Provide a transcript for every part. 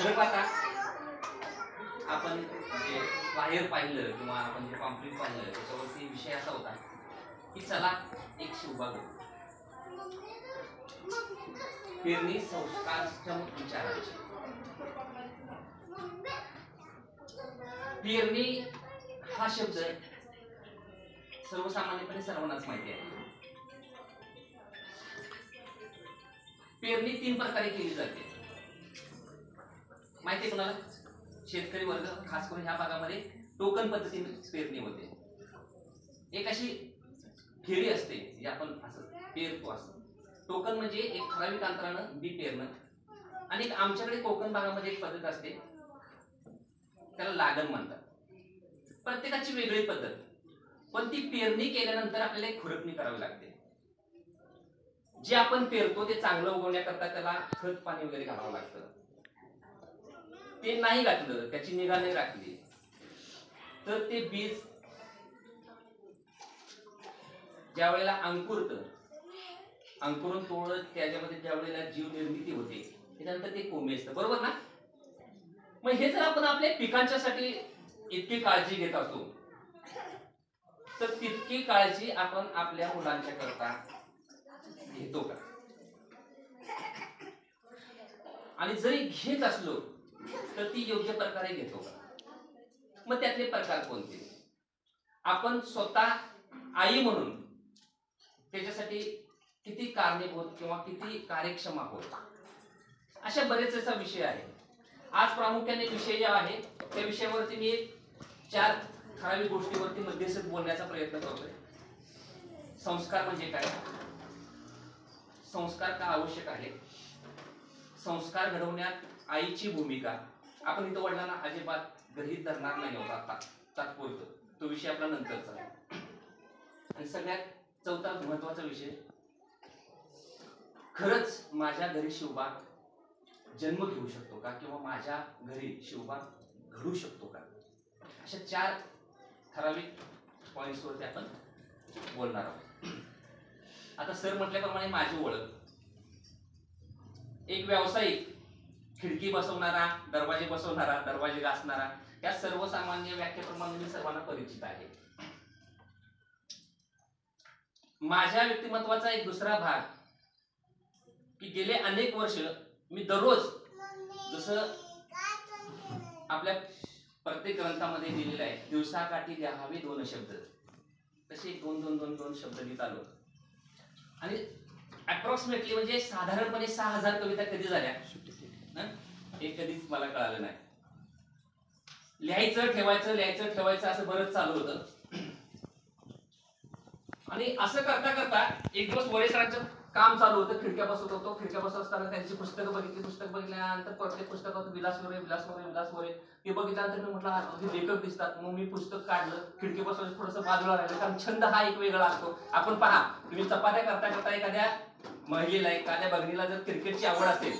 खरं पाहता आपण जे बाहेर पाहिलं किंवा आपण जे पॉम्पलेट पाहिलं त्याच्यावरती विषय असा होता की चला एक शिवबाग पेरणी संस्कारक्षम विचारांची. पेरणी हा शब्द सर्वसामान्यपणे सर्वांनाच माहिती आहे. पेरणी 3 प्रकारे केली जाते. माहिती आहे कुणाला? शेतकरी वर्ग खास करून ह्या भागामध्ये टोकन पद्धतीने पेरणी होते. एक अशी फेरी असते जी आपण असं पेरतो असं. टोकन म्हणजे एक ठराविक अंतरानं बी पेरणं. आणि आमच्याकडे कोकण भागामध्ये एक पद्धत असते त्याला लागण म्हणतात. प्रत्येकाची वेगळी पद्धत. पण ती पेरणी केल्यानंतर आपल्याला एक खुरपणी करावी लागते. जे आपण पेरतो ते चांगलं उगवण्याकरता त्याला खत पाणी वगैरे घालावं लागतं. ते नाही घातलं, त्याची निगा नाही राखली तर ते बीज ज्या वेळेला अंकुरतं, अंकुरून तोडत त्याच्यामध्ये ज्या वेळेला जीव निर्मिती होते त्यानंतर ते कोमेजतं. बरोबर ना? मग हे जर आपण आपल्या पिकांच्यासाठी इतकी काळजी घेत असतो तर तितकी काळजी आपण आपल्या मुलांच्या करता घेतो का? आणि जरी घेत असलो तर ती योग्य प्रकारे घेतो का? मग त्यातले प्रकार कोणते? आपण स्वतः आई म्हणून त्याच्यासाठी किती कारणीभूत किंवा किती कार्यक्षम आहोत अशा बरेच असा विषय आहे. आज प्रामुख्याने विषय जे आहे त्या विषयावरती मी 4 ठराविक गोष्टीवरती मध्यस्थी बोलण्याचा प्रयत्न करतोय. संस्कार म्हणजे काय? संस्कार का आवश्यक आहे? संस्कार घडवण्यात आईची भूमिका. आपण इथं वडिलांना अजिबात गृहीत धरणार नाही होता तात्पुरतं. तो विषय आपला नंतरचा आहे. आणि सगळ्यात चौथा महत्वाचा विषय, खरंच माझ्या घरी शिवबाग जन्म घेऊ शकतो का किंवा माझ्या घरी शिवबाग घडू शकतो का? अशा 4 ठराविक पॉइंट्सवरती आपण बोलणार आहोत. आता सर म्हटल्याप्रमाणे माझी ओळख, एक व्यावसायिक, खिडकी बसवणारा, दरवाजे बसवणारा, दरवाजे घासणारा, या सर्वसामान्य व्याख्येप्रमाणे मी सर्वांना परिचित आहे. माझ्या व्यक्तिमत्वाचा एक दुसरा भाग की गेले अनेक वर्ष मी दररोज जसं आपल्या प्रत्येक ग्रंथामध्ये दिलेलं आहे दिवसाकाठी लिहावे 2 शब्द, तसे 2 शब्द लिहित आलो. आणि अप्रॉक्सिमेटली म्हणजे साधारणपणे 6000 कविता कधी झाल्या हे कधीच मला कळालं नाही. लिहायचं ठेवायचं असं बरंच चालू होतं. आणि असं करता करता एक दिवस वरेसरांचं काम चालू होतं. खिडक्या बसवत होतो. खिडक्या बसवत असताना त्यांची पुस्तकं बघितली. पुस्तक बघितल्यानंतर प्रत्येक पुस्तकात विलास मोरे ते बघितल्यानंतर मी म्हटलं लेखक दिसतात. मग मी पुस्तक काढलं. खिडकी बसवायचं थोडंसं बाजूला राहिलं, कारण छंद हा एक वेगळा असतो. आपण पहा, तुम्ही चपात्या करता करता एखाद्या महिलेला, एखाद्या भगिनीला जर क्रिकेटची आवड असेल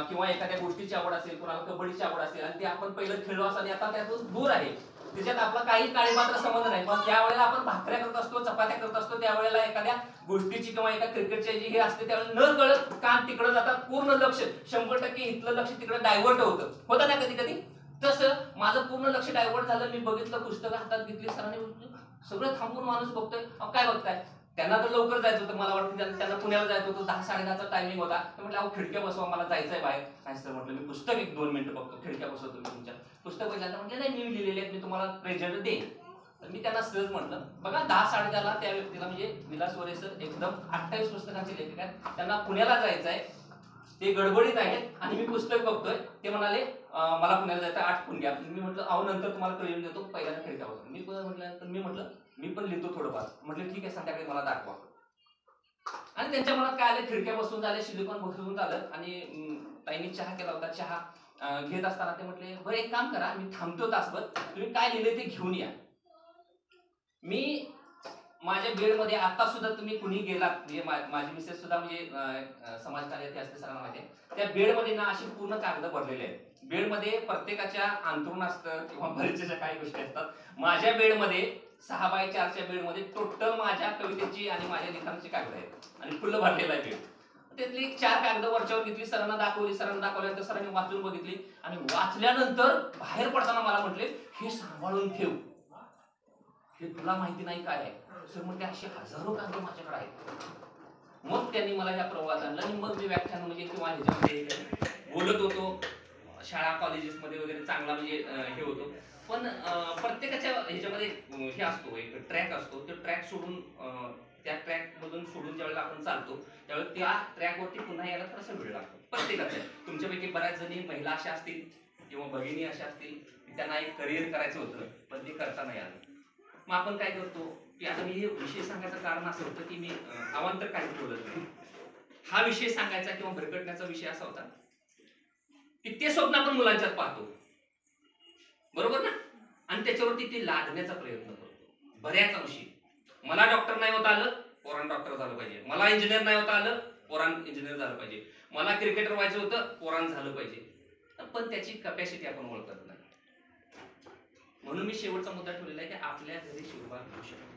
किंवा एखाद्या गोष्टीची आवड असेल, कोणाला कबड्डीची आवड असेल आणि ते आपण पहिलं खेळलो असं आणि आता त्यातून दूर आहे, त्याच्यात आपला काही काळी मात्र संबंध नाही. पण ज्या वेळेला आपण भाकऱ्या करत असतो, चपात्या करत असतो, त्यावेळेला एखाद्या गोष्टीची किंवा एका क्रिकेटची जी हे असते त्यावेळेला न कळत कान तिकडे जातात, पूर्ण लक्ष 100% इथलं लक्ष तिकडे डायव्हर्ट होतं ना कधी कधी. तसं माझं पूर्ण लक्ष डायव्हर्ट झालं. मी बघितलं, पुस्तकं हातात घेतली. सरांनी सगळं थांबून माणूस बघतोय. काय बघताय? त्यांना तर लवकर जायचं होतं. मला वाटतं त्यांना पुण्याला जायचं होतं. 10-10:30चा टायमिंग होता. तर म्हटलं अहो खिडक्या बसवा, मला जायचंय बाहेर. नाही सर म्हटलं मी पुस्तक 1-2 मिनिटं बघतो, खिडक्या बसवतो मी तुमच्या. पुस्तक बघितलं म्हटलं नाही मी लिहिलेले आहेत, मी तुम्हाला प्रेझेंट देईन. तर मी त्यांना सहज म्हटलं बघा 10-10:30ला त्या व्यक्तीला म्हणजे विलास वरे सर एकदम 28 पुस्तकांचे लेखक आहेत, त्यांना पुण्याला जायचं आहे, ते गडबडीत आहेत आणि मी पुस्तक बघतोय. ते म्हणाले मला पुण्याला जायचं, आठवून घ्या. मी म्हटलं अहो नंतर तुम्हाला कळवून देतो, पहिल्यांदा खिडक्या बसवा. मी म्हटल्यानंतर मी म्हटलं मी पण लिहितो थोडंफार. म्हटलं ठीक आहे, संध्याकाळी मला दाखवा. आणि त्यांच्या मनात काय आलं, खिडक्या बसून झाल्या, शिली पण बसून झालं. आणि ताईंनी चहा केला होता. चहा घेत असताना ते म्हटले बरं एक काम करा, मी थांबतो तासभर, तुम्ही काय लिहिले ते घेऊन या. मी माझ्या बेडमध्ये आता सुद्धा तुम्ही कुणी गेलात म्हणजे माझी मिसेस सुद्धा म्हणजे समाजकार्यात असते, सगळ्यांना माहिती आहे. त्या बेडमध्ये ना अशी पूर्ण कागद भरलेले आहेत. बेडमध्ये प्रत्येकाच्या अंथरुण असतं किंवा बरेचशा काही गोष्टी असतात. माझ्या बेडमध्ये 6x4च्या बेडमध्ये टोटल माझ्या कवितेची आणि माझ्या लिखाणाची कागद आहेत आणि फुलं भरलेला आहे बेड. त्यातली 4 कागद वरच्यावर घेतली, सरांना दाखवल्यानंतर सरांनी वाचून बघितली आणि वाचल्यानंतर बाहेर पडताना मला म्हटले, हे सांभाळून ठेव, हे तुला माहिती नाही काय आहे. सर म्हटले असे हजारो कागद माझ्याकडे आहेत. मग त्यांनी मला या प्रवाहात आणलं आणि मग मी व्याख्यान म्हणजे किंवा ह्याच्यामध्ये बोलत होतो, शाळा कॉलेजेसमध्ये वगैरे चांगला म्हणजे हे होतो. पण प्रत्येकाच्या ह्याच्यामध्ये हे असतो, एक ट्रॅक असतो, तो ट्रॅक सोडून त्या ट्रॅक मधून सोडून ज्यावेळेला आपण चालतो त्यावेळेला त्या ट्रॅकवरती पुन्हा यायला थोडासा वेळ लागतो प्रत्येकाचा. तुमच्यापैकी बऱ्याच जणी महिला अशा असतील किंवा भगिनी अशा असतील की त्यांना एक करिअर करायचं होतं पण ते करता नाही आलं. मग आपण काय करतो की आता मी हे विषय सांगायचं कारण असं होतं की मी अवांतर काही बोलत नाही. हा विषय सांगायचा किंवा भरकटण्याचा विषय असा होता की ते स्वप्न आपण मुलांच्यात पाहतो, बरोबर ना, आणि त्याच्यावरती ते लादण्याचा प्रयत्न करतो बऱ्याच अंशी. मला डॉक्टर नाही होता आलं, पोरांना डॉक्टर झालं पाहिजे. मला इंजिनियर नाही होता आलं, पोरांना इंजिनियर झालं पाहिजे. मला क्रिकेटर व्हायचं होतं, पोरांना झालं पाहिजे. पण त्याची कॅपॅसिटी आपण ओळखत नाही. म्हणून मी शेवटचा मुद्दा ठेवलेला आहे की आपल्या घरी शिवबा होऊ शकतो.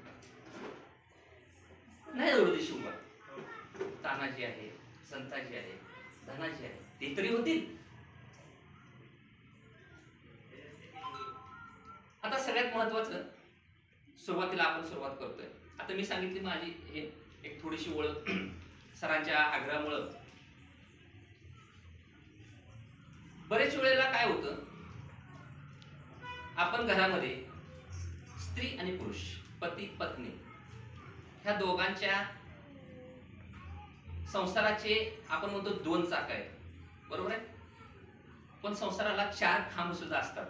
नाही एवढी शिवबा, तानाजी आहे, संताजी आहे, धनाजी आहे, ते तरी होतील. आता सगळ्यात महत्वाचं, सुरुवातीला आपण सुरुवात करतोय. आता मी सांगितली माझी हे एक थोडीशी ओळख सरांच्या आग्रहामुळं. बरेच वेळेला काय होतं, आपण घरामध्ये स्त्री आणि पुरुष, पती पत्नी ह्या दोघांच्या संसाराचे आपण म्हणतो 2 चाक आहेत, बरोबर आहे. पण संसाराला 4 खांब सुद्धा असतात.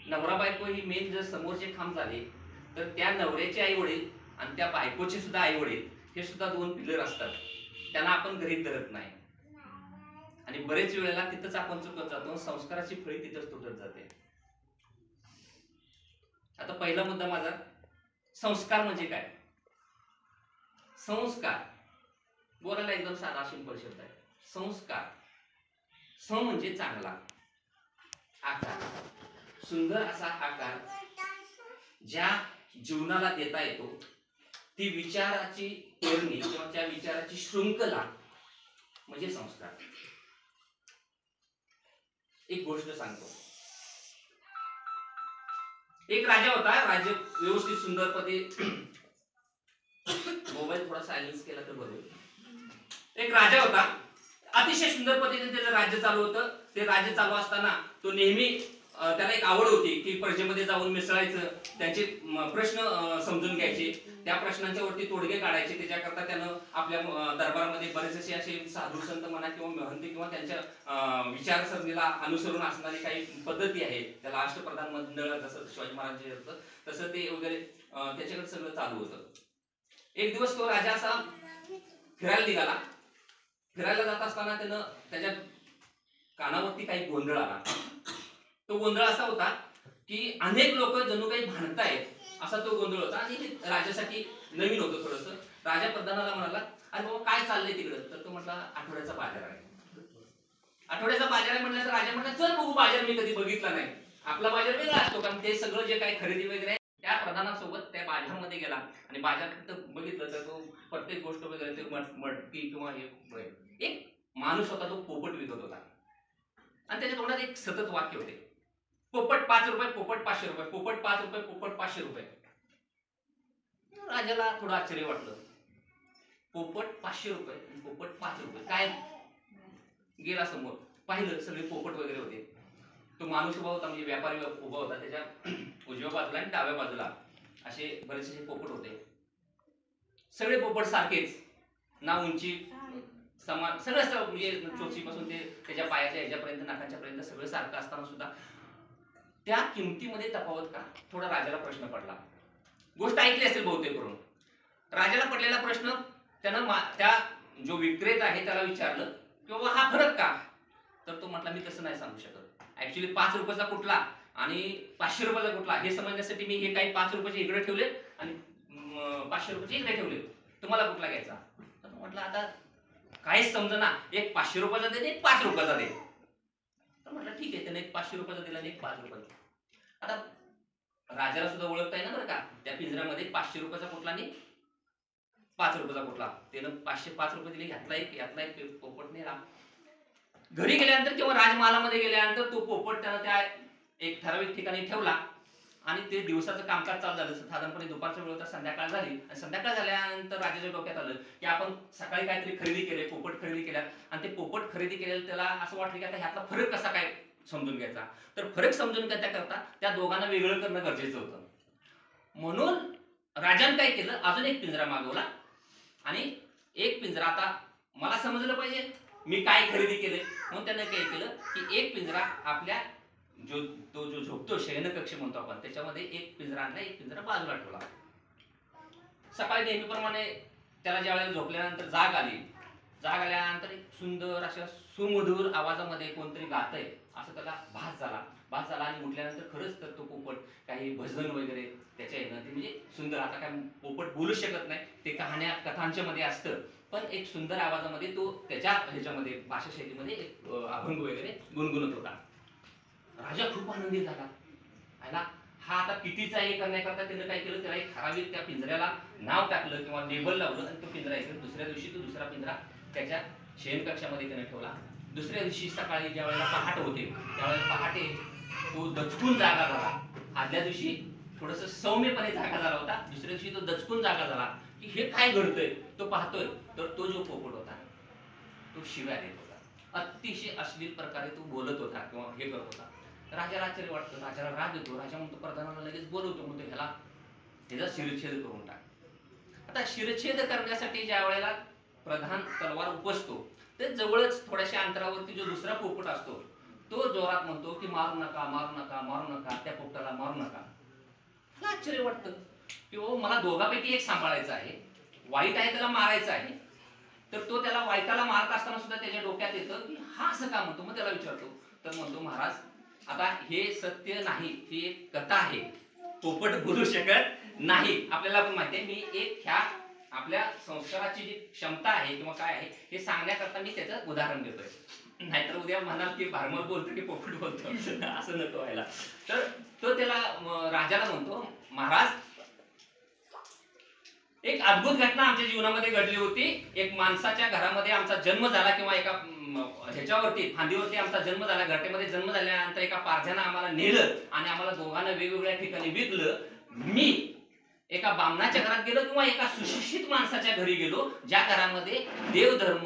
नवरा बायको ही मेन जर समोरचे खांब झाले तर त्या नवऱ्याचे आई वडील आणि त्या बायकोचे सुद्धा आई वडील हे सुद्धा 2 पिलर असतात. त्यांना आपण गृहीत धरत नाही आणि बरेच वेळेला तिथंच आपण चुकत जातो. संस्काराची फळी तिथंच तुटत जाते. आता पहिला मुद्दा माझा, संस्कार म्हणजे काय. संस्कार बोलायला एकदम साधा सिंपल शब्द आहे. संस्कार, स म्हणजे चांगला आकार, सुंदर असा आकार ज्या जीवनाला देता येतो, ती विचाराची पेरणी किंवा त्या विचाराची शृंखला म्हणजे संस्कार. एक गोष्ट सांगतो. एक राजा होता, राज्य व्यवस्थित सुंदरपणे, मोबाईल थोडा सायलेन्स केला तर बरं. एक राजा होता, अतिशय सुंदर पद्धतीने त्याचं राज्य चालू होतं. ते राज्य चालू असताना तो नेहमी त्याला एक आवड होती की प्रजेमध्ये जाऊन मिसळायचं, त्यांचे प्रश्न समजून घ्यायचे, त्या प्रश्नांच्या वरती तोडगे काढायचे. त्याच्याकरता त्यानं आपल्या दरबारामध्ये बरेचसे असे साधू संत म्हणा किंवा महंती किंवा त्यांच्या विचारसरणीला अनुसरून असणारी काही पद्धती आहे, त्याला अष्टप्रधान मंडळ जसं शिवाजी महाराजांचे होतं तसं ते वगैरे त्याच्याकडे सगळं चालू होतं. एक दिवस तो राजा असा फिरायला निघाला. फिरायला जात असताना त्यानं त्याच्या कानावरती काही गोंधळ आला. तो गोंधळ असा होता की अनेक लोक जणू काही भांडतायत असा तो गोंधळ होता आणि राजासाठी नवीन होतं थोडंसं. राजा प्रधानाला म्हणाला, अरे बाबा काय चाललंय तिकडं. तर तो म्हटला, आठवड्याचा बाजार आहे. आठवड्याचा बाजार आहे म्हटलं तर राजा म्हटला, चल बघू बाजार, मी कधी बघितला नाही. आपला बाजार वेगळा असतो, कारण ते सगळं जे काही खरेदी वगैरे त्या प्रधानासोबत त्या बाजारामध्ये गेला आणि बाजारात बघितलं तर तो प्रत्येक गोष्ट वगैरे ते मटकी किंवा हे एक माणूस होता, तो पोपट विकत होता आणि त्याच्या तोंडात एक सतत वाक्य होते, पोपट 5 रुपये, पोपट 500 रुपये, पोपट 5 रुपये, पोपट 500 रुपये. राजाला थोडं आश्चर्य वाटलं, पोपट 500 रुपये, पोपट 5 रुपये. काय गेला समोर, पाहिलं सगळे पोपट वगैरे होते. तो माणूस उभा होता, म्हणजे व्यापारी उभा होता, त्याच्या उजव्या बाजूला आणि डाव्या बाजूला असे बरेचसे पोपट होते. सगळे पोपट सारखेच, ना उंची समान, सगळं म्हणजे चोचीपासून ते त्याच्या पायाच्या ह्याच्यापर्यंत, नाकाच्या पर्यंत सगळं सारखं असताना सुद्धा त्या किमतीमध्ये तफावत का, थोडा राजाला प्रश्न पडला. गोष्ट ऐकली असेल बहुतेक करून. राजाला पडलेला प्रश्न त्यानं त्या जो विक्रेता आहे त्याला विचारलं की बाबा हा फरक का. तर तो म्हटला, मी तसं नाही सांगू शकत. ऍक्च्युली 5 रुपयाचा कुठला आणि 500 रुपयाचा कुठला हे समजण्यासाठी मी हे काही 5 रुपयाचे इकडे ठेवले आणि 500 रुपयाचे इकडे ठेवले, तुम्हाला कुठला घ्यायचा. तर म्हटलं, आता काहीच समजना, एक 500 रुपयाचा दे, एक 5 रुपयाचा दे. तर म्हटलं ठीक आहे, त्याने एक 500 रुपयाचा दिला आणि एक 5 रुपयाचा. आता राजाला सुद्धा ओळखता येईल ना बरं का, त्या पिंजऱ्यामध्ये 500 रुपयाचा कुठला आणि 5 रुपयाचा कुठला, त्यानं 505 रुपये दिले, यातला एक पोपट नेला. घरी गेल्यानंतर किंवा राजमहालामध्ये गेल्यानंतर तो पोपट त्यानं त्या एक ठराविक ठिकाणी ठेवला आणि ते दिवसाचं कामकाज चालू झालं. साधारणपणे दुपारच्या वेळ होता, संध्याकाळ झाली आणि संध्याकाळ झाल्यानंतर राजाच्या डोक्यात आलं की आपण सकाळी काहीतरी खरेदी केले, पोपट खरेदी केल्या आणि ते पोपट खरेदी केलेलं त्याला असं वाटलं की आता ह्यातला फरक कसा काय समजून घ्यायचा. तर फरक समजून घेण्याकरता त्या दोघांना वेगळं करणं गरजेचं होतं. म्हणून राजाने काय केलं, अजून एक पिंजरा मागवला आणि एक पिंजरा, आता मला समजलं पाहिजे मी काय खरेदी केले, म्हणून त्यानं काय केलं की एक पिंजरा आपल्या जो झोपतो शयन कक्ष म्हणतो आपण, त्याच्यामध्ये एक पिंजरा आणला, एक पिंजरा बाजूला ठेवला. सकाळी नेहमीप्रमाणे त्याला ज्या वेळेला झोपल्यानंतर जाग आल्यानंतर एक सुंदर अशा सुमधुर आवाजामध्ये कोणतरी गातंय असं त्याला भास झाला आणि उठल्यानंतर खरंच तर तो पोपट काही भजन वगैरे त्याच्या येणं, ते म्हणजे सुंदर. आता काय पोपट बोलू शकत नाही, ते कथांच्या मध्ये असतं, पण एक सुंदर आवाजामध्ये तो त्याच्या ह्याच्यामध्ये भाषा शैलीमध्ये एक अभंग वगैरे गुणगुणत होता. राजा खूप आनंदित झाला. हा आता कितीचा हे करण्याकरता त्यानं काय केलं, त्याला एक ठराविक त्या पिंजऱ्याला नाव टाकलं किंवा लेबल लावलं आणि तो पिंजरा इकडे. दुसऱ्या दिवशी तो दुसरा पिंजरा त्याच्या शयन कक्षामध्ये त्यानं ठेवला. दुसऱ्या दिवशी सकाळी ज्या वेळेला पहाट होते त्यावेळेला पहाटे तो दचकून जागा झाला. आदल्या दिवशी थोडस सौम्यपणे जागा झाला होता, दुसऱ्या दिवशी तो दचकून जागा झाला की हे काय घडतंय. तो पाहतोय तर तो जो पोपट होता तो शिव्या देत होता, अतिशय अश्लील प्रकारे तो बोलत होता किंवा हे करत होता. राजाला आश्चर्य वाटतं, राजाला राग येतो. राजा म्हणतो प्रधानाला लगेच बोलवतो, म्हणतो ह्याचा शिरच्छेद करून टाक. आता शिरच्छेद करण्यासाठी ज्या वेळेला प्रधान तलवार उपसतो ते जवळच थोड्याशा अंतरावरती जो दुसरा पोपट असतो तो जोरात म्हणतो की मारू नका मारू नका मारू नका, त्या पोपटाला मारू नका. मला आश्चर्य वाटतं की मला दोघांपैकी एक सांभाळायचं आहे, वाईट आहे त्याला मारायचं आहे. तर तो त्याला वाईटाला मारत असताना सुद्धा त्याच्या डोक्यात येतं की हा असं का म्हणतो. मग त्याला विचारतो, तर म्हणतो महाराज आता हे सत्य नाही, ही एक कथा आहे, पोपट बोलू शकत नाही. आपल्याला पण माहिती आहे, मी एक ह्या आपल्या संस्काराची जी क्षमता आहे किंवा काय आहे हे सांगण्याकरता मी त्याचं उदाहरण देतोय. नाहीतर उद्या म्हणाल की भारमर बोलतो की पोपट बोलतो, असं नको व्हायला. तर तो त्याला राजाला म्हणतो, महाराज एक अद्भुत घटना आमच्या जीवनामध्ये घडली होती. एक माणसाच्या घरामध्ये आमचा जन्म झाला किंवा एका ह्याच्यावरती फांदीवरती आमचा जन्म झाला. घरटेमध्ये जन्म झाल्यानंतर एका पारध्यानं आम्हाला नेलं आणि आम्हाला दोघांना वेगवेगळ्या ठिकाणी विकलं. मी एका बामणाच्या घरात गेलो किंवा एका सुशिक्षित माणसाच्या घरी गेलो ज्या घरामध्ये देवधर्म,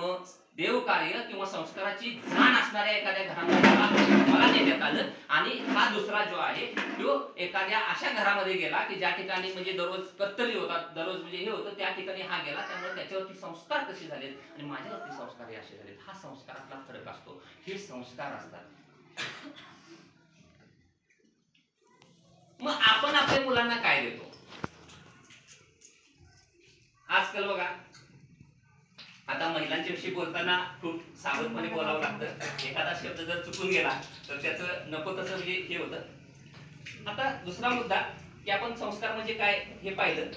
देवकार्य किंवा संस्काराची जाण असणाऱ्या एखाद्या घरामध्ये मला नेण्यात आलं. आणि हा दुसरा जो आहे तो एखाद्या अशा घरामध्ये गेला की ज्या ठिकाणी म्हणजे दररोज कत्तली होतात, दररोज म्हणजे हे होतं, त्या ठिकाणी हा गेला. त्यामुळे त्याच्यावरती संस्कार कसे झालेत आणि माझ्यावरती संस्कार हे असे झालेत. हा संस्कारातला फरक असतो, हे संस्कार असतात. मग आपण आपल्या मुलांना काय देतो आजकाल बघा. आता महिलांच्या विषयी बोलताना खूप सावधपणे बोलावं लागतं. एखादा शब्द जर चुकून गेला तर त्याचं नको तसं म्हणजे हे होतं. आता दुसरा मुद्दा की आपण संस्कार म्हणजे काय हे पाहिलं.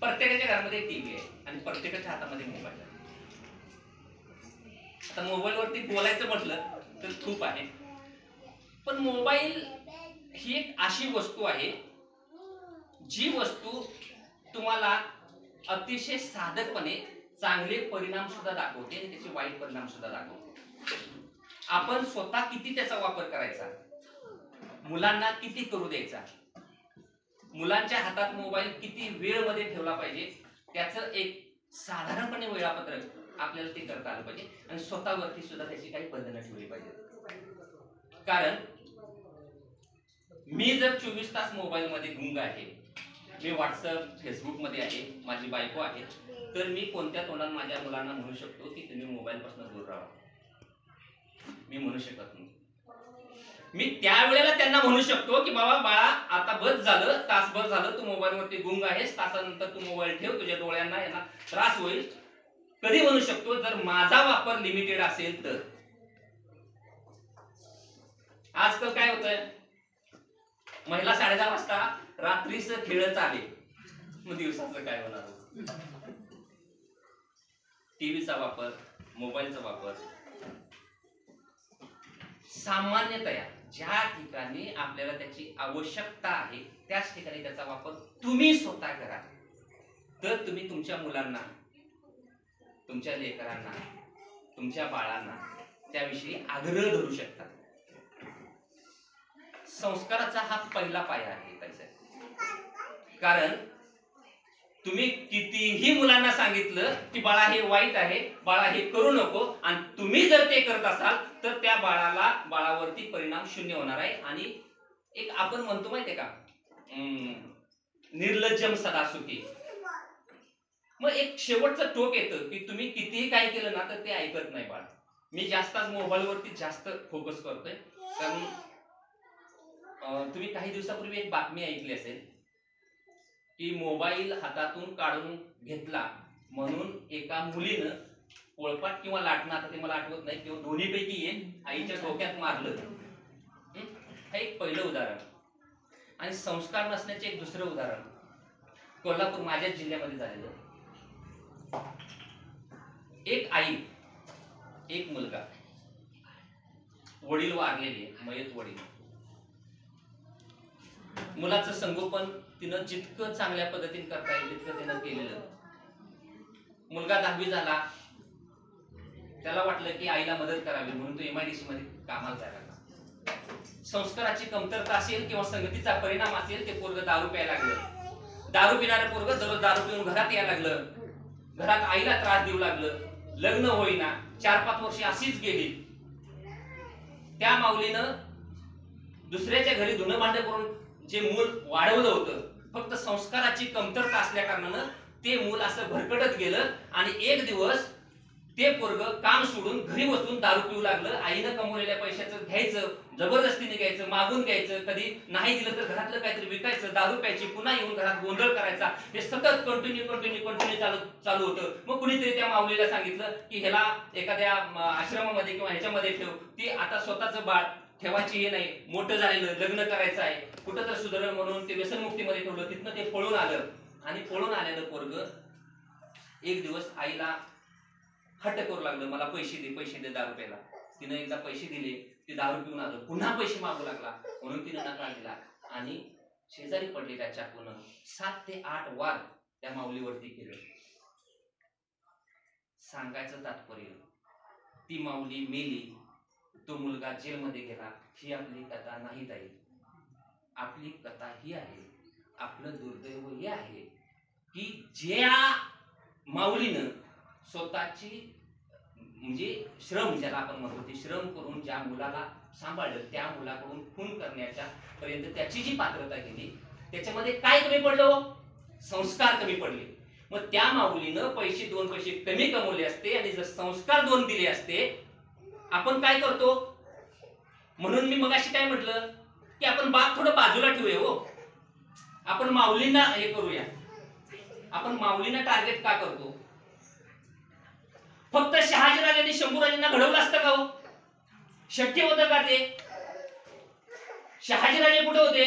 प्रत्येकाच्या घरामध्ये टीव्ही आहे आणि प्रत्येकाच्या हातामध्ये मोबाईल आहे. आता मोबाईलवरती बोलायचं म्हटलं तर खूप आहे, पण मोबाईल ही एक अशी वस्तू आहे जी वस्तू तुम्हाला अतिशय साधकपणे चांगले परिणाम सुद्धा दाखवते आणि त्याचे वाईट परिणाम सुद्धा दाखवते. आपण स्वतः किती त्याचा वापर करायचा, मुलांना किती करू द्यायचा, मुलांच्या हातात मोबाईल किती वेळ मध्ये ठेवला पाहिजे त्याचं एक साधारणपणे वेळापत्रक आपल्याला ते करता आलं पाहिजे. आणि स्वतःवरती सुद्धा त्याची काही बंधनं ठेवली पाहिजे. कारण मी जर 24 तास मोबाईल मध्ये गुंग आहे, मी व्हॉट्सअप फेसबुक मध्ये आहे, माझी बायको आहे, तर मी कोणत्या तोंडाने माझ्या मुलांना म्हणू शकतो की तुम्ही मोबाईल पासून दूर राहा? मी म्हणू शकत नाही. मी त्यावेळेला त्यांना म्हणू शकतो की बाबा बाळा आता बस झालं, तासभर झालं तू मोबाईल वरती गुंग आहेस, तासानंतर तू मोबाईल ठेव, तुझ्या डोळ्यांना यांना त्रास होईल. कधी म्हणू शकतो? जर माझा वापर लिमिटेड असेल तर. आजकाल काय होतंय, महिला 10:30 वाजता रात्रीच खेळत आले, मग दिवसाचं काय होणार? टीव्हीचा वापर, मोबाईलचा वापर सामान्यतया ज्या ठिकाणी आपल्याला त्याची आवश्यकता आहे त्याच ठिकाणी त्याचा वापर तुम्ही स्वतः करा. तर तुम्ही तुमच्या मुलांना, तुमच्या लेकरांना, तुमच्या बाळांना त्याविषयी आग्रह धरू शकता. संस्काराचा हा पहिला पाया आहे ताईसाहेब. कारण तुम्ही कितीही मुलांना सांगितलं की बाळा हे वाईट आहे, बाळा हे करू नको, आणि तुम्ही जर ते करत असाल तर त्या बाळावरती परिणाम शून्य होणार आहे. आणि एक आपण म्हणतो माहितीये का, निर्लज्जम सदा सुखी. मग एक शेवटचं टोक येतं की तुम्ही कितीही काय केलं ना तर ते ऐकत नाही बाळ. मी जास्त आज मोबाईलवरती जास्त फोकस करतोय, कारण तुम्ही काही दिवसापूर्वी एक बातमी ऐकली असेल की मोबाईल हातातून काढून घेतला म्हणून एका मुलीनं पोळपाट किंवा लाटणं, आता ते मला आठवत नाही, किंवा दोन्हीपैकी एक आईच्या डोक्यात मारलं. हे एक पहिलं उदाहरण. आणि संस्कार नसण्याचे एक दुसरं उदाहरण कोल्हापूर माझ्याच जिल्ह्यामध्ये झालेलं. एक आई, एक मुलगा, वडील वारलेले, मयत वडील. मुलाचं संगोपन तिनं जितकं चांगल्या पद्धतीने करता येईल तितकं तिनं केलेलं. मुलगा 10वी झाला, त्याला वाटलं की आईला मदत करावी म्हणून तो MIDC मध्ये कामाला जायला लागला. संस्काराची कमतरता असेल किंवा संगतीचा परिणाम असेल, ते पोरग दारू प्यायला लागलं. दारू पिणारं पोरग दररोज दारू पिऊन घरात यायला लागलं, घरात आईला त्रास देऊ लागलं, लग्न होईना, 4-5 वर्षे अशीच गेली. त्या माऊलीनं दुसऱ्याच्या घरी धुणं भांडे करून जे मूल वाढवलं होतं, फक्त संस्काराची कमतरता असल्या कारणानं ते मूल असं भरकटत गेलं. आणि एक दिवस ते पोरग काम सोडून घरी बसून दारू पिऊ लागलं. आईनं कमवलेल्या पैशाचं घ्यायचं, जबरदस्तीने घ्यायचं, मागून घ्यायचं, कधी नाही दिलं तर घरातलं काहीतरी विकायचं, दारू प्यायची, पुन्हा येऊन घरात गोंधळ करायचा. हे सतत कंटिन्यू चालू होतं. मग कुणीतरी त्या माऊलीला सांगितलं की ह्याला एखाद्या आश्रमामध्ये किंवा ह्याच्यामध्ये ठेव. ती आता स्वतःचं बाळ ठेवायची हे नाही, मोठं झालेलं, लग्न करायचं आहे, कुठं तर सुधारण म्हणून ते व्यसनमुक्तीमध्ये ठेवलं. तिथनं ते पळून आलं. आणि पळून आलेलं पोरग एक दिवस आईला हट्ट करू लागलं, मला पैसे दे दारू प्यायला. तिनं एकदा पैसे दिले, ते दारू पिऊन आलं, पुन्हा पैसे मागू लागला, म्हणून तिनं नकार दिला. आणि शेजारी पडलेल्या चाकूनं 7 ते 8 वार त्या माऊलीवरती केले. सांगायचं तात्पर्य, ती माऊली मेली, तो मुलगा जेलमध्ये गेला, ही आपली कथा नाही ताई. आपली कथा ही आहे, आपलं दुर्दैव हे आहे की ज्या माऊलीनं स्वतःची म्हणजे श्रम, ज्याला आपण म्हणतो ते श्रम करून ज्या मुलाला सांभाळलं, त्या मुलाकडून खून करण्याच्या पर्यंत त्याची जी पात्रता गेली, त्याच्यामध्ये काय कमी पडलं? संस्कार कमी पडले. मग त्या माऊलीनं 2 पैसे कमी कमवले असते आणि जर संस्कार 2 दिले असते. आपण काय करतो, म्हणून मी मगाशी काय म्हटलं की आपण बाप थोडं बाजूला ठेवूया. हो, आपण माऊलींना हे करूया. आपण माऊलींना टार्गेट का करतो? फक्त शहाजीराजांनी शंभूराजांना घडवलं असतं का? हो, शक्य होतं का ते? शहाजीराजे कुठे होते?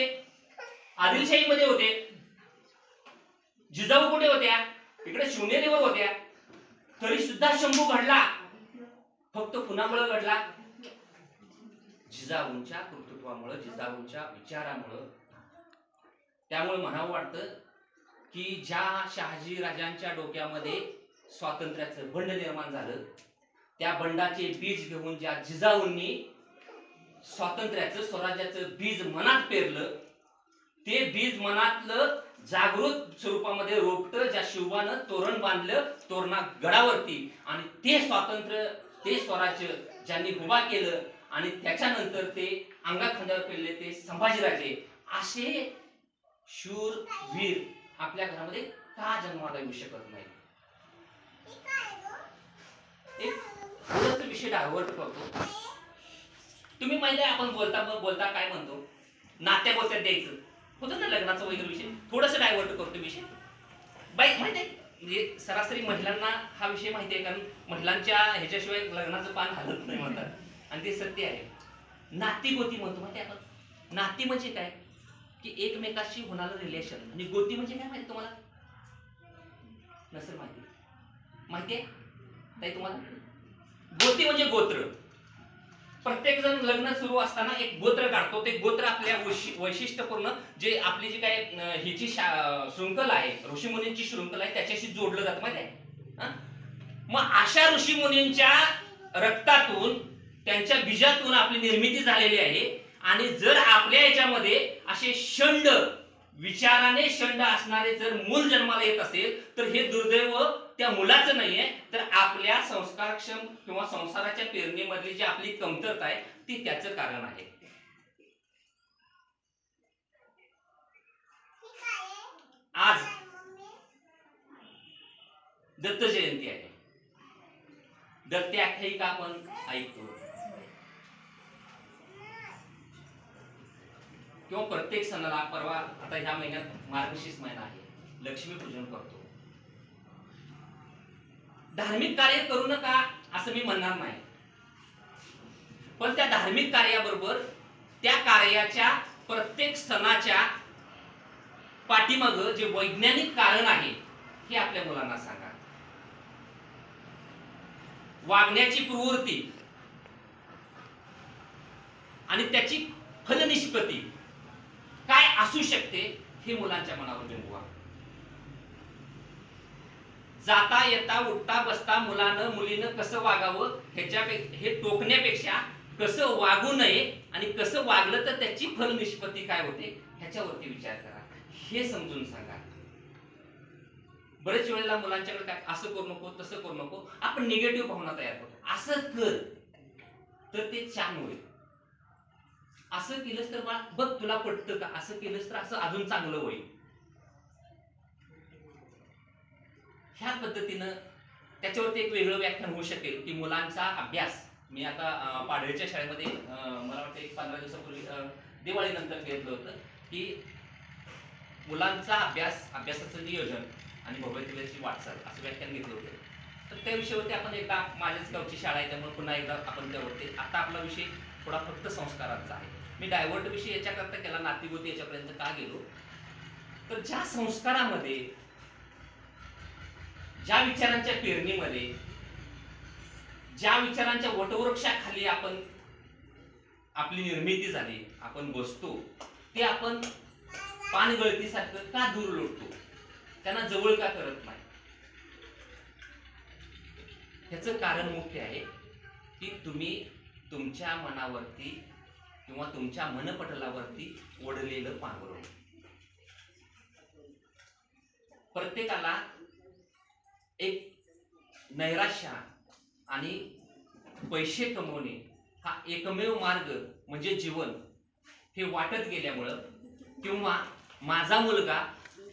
आदिलशाही मध्ये होते. जिजाऊ कुठे होत्या? इकडे शिवनेरीवर होत्या. तरी सुद्धा शंभू घडला, फक्त कुणामुळे घडला? जिजाऊंच्या कर्तृत्वामुळे, जिजाऊंच्या विचारामुळे. त्यामुळे म्हणावं वाटतं की ज्या शहाजी राजांच्या डोक्यामध्ये स्वातंत्र्याचं बंड निर्माण झालं, त्या बंडाचे बीज घेऊन ज्या जिजाऊंनी स्वातंत्र्याचं, स्वराज्याचं बीज मनात पेरलं, ते बीज मनातलं जागृत स्वरूपामध्ये रोपटं ज्या शिवबानं तोरण बांधलं तोरणा गडावरती, आणि ते स्वातंत्र्य, ते स्वराज्य ज्यांनी उभा केलं आणि त्याच्यानंतर ते अंगाखांद्यावर पेरले ते संभाजीराजे, असे शूर वीर आपल्या घरामध्ये का जन्माला येऊ शकत नाही? एक थोडंसं विषय डायव्हर्ट करतो. तुम्ही माहिती आहे, आपण बोलता काय म्हणतो, नात्या गोत्यात द्यायचं होतं ना, लग्नाचं वगैरे विषय. थोडंसं डायव्हर्ट करतो विषय. बाई माहिती आहे, म्हणजे सरासरी महिलांना हा विषय माहिती आहे, कारण महिलांच्या ह्याच्याशिवाय लग्नाचं पान हलत नाही म्हणतात, आणि ते सत्य आहे. नाती गोती म्हणतो माहिती आहे आपण. नाती म्हणजे काय की एकमेकाशी होणारं रिलेशन. आणि गोती म्हणजे काय माहिती तुम्हाला? नसेल माहिती आहे ताई तुम्हाला? गोती म्हणजे गोत्र. प्रत्येक जण लग्न सुरू असताना एक गोत्र काढतो. ते गोत्र आपल्या वैशिष्ट्यपूर्ण जे आपली जी काय हिची शृंखला आहे, ऋषीमुनींची शृंखला आहे, त्याच्याशी जोडलं जातं माहिती आहे. मग अशा ऋषीमुनींच्या रक्तातून, त्यांच्या बीजातून आपली निर्मिती झालेली आहे. आणि जर आपल्या याच्यामध्ये असे षंड विचाराने षंड असणारे जर मूल जन्माला येत असेल तर हे दुर्दैव त्या मुलाचं नाहीये, तर आपल्या संस्कारक्षम किंवा संसाराच्या पेरणीमधली जी आपली कमतरता आहे ती त्याचं कारण आहे. आज दत्त जयंती आहे. दत्त आख्यायिका आपण ऐकतो किंवा प्रत्येक सणाला, परवा आता ह्या महिन्यात मार्गशीर्ष महिना आहे, लक्ष्मीपूजन करतो. धार्मिक कार्य करू नका असं मी म्हणणार नाही, पण त्या धार्मिक कार्याबरोबर त्या कार्याच्या प्रत्येक सणाच्या पाठीमागं जे वैज्ञानिक कारण आहे हे आपल्या मुलांना सांगा. वागण्याची प्रवृत्ती आणि त्याची फलनिष्पत्ती काय असू शकते हे मुलांच्या मनावर बिंबवा. जाता येता उठता बसता मुलानं मुलीनं कसं वागावं हे टोकण्यापेक्षा कसं वागू नये आणि कसं वागलं तर त्याची फलनिष्पत्ती काय होते ह्याच्यावरती विचार करा, हे समजून सांगा. बरेच वेळेला मुलांच्याकडे काय असं करू नको तसं करू नको, आपण निगेटिव्ह भावना तयार करतो. असं कर तर ते छान होईल, असं केलंस तर बाळा बघ तुला पटतं का, असं केलंस तर असं अजून चांगलं होईल. ह्या पद्धतीनं त्याच्यावरती एक वेगळं व्याख्यान होऊ शकेल की मुलांचा अभ्यास. मी आता पाडळीच्या शाळेमध्ये मला वाटतं एक 15 दिवसापूर्वी दिवाळीनंतर घेतलं होतं की मुलांचा अभ्यासाचं नियोजन आणि भवितव्याची वाटचाल असं व्याख्यान घेतलं होतं. तर त्या विषयावरती आपण एकदा, माझ्याच गावची शाळा आहे त्यामुळे पुन्हा एकदा आपण त्यावरती, आता आपला विषय थोडा फक्त संस्कारांचा आहे. मी डायव्हर्ट विषय याच्याकरता केला, नातीगोती याच्यापर्यंत का गेलो, तर ज्या संस्कारामध्ये, ज्या विचारांच्या पेरणीमध्ये, ज्या विचारांच्या वटवृक्षाखाली आपण आपली निर्मिती झाली, आपण बसतो, ते आपण पानगळतीसारखं का दूर लोटतो, त्यांना जवळ का करत नाही. ह्याचं कारण मुख्य आहे की तुम्ही तुमच्या मनावरती किंवा तुमच्या मनपटलावरती ओढलेलं पांघरून. प्रत्येकाला एक नैराश्य आणि पैसे कमवणे हा एकमेव मार्ग म्हणजे जीवन हे वाटत गेल्यामुळं, किंवा माझा मुलगा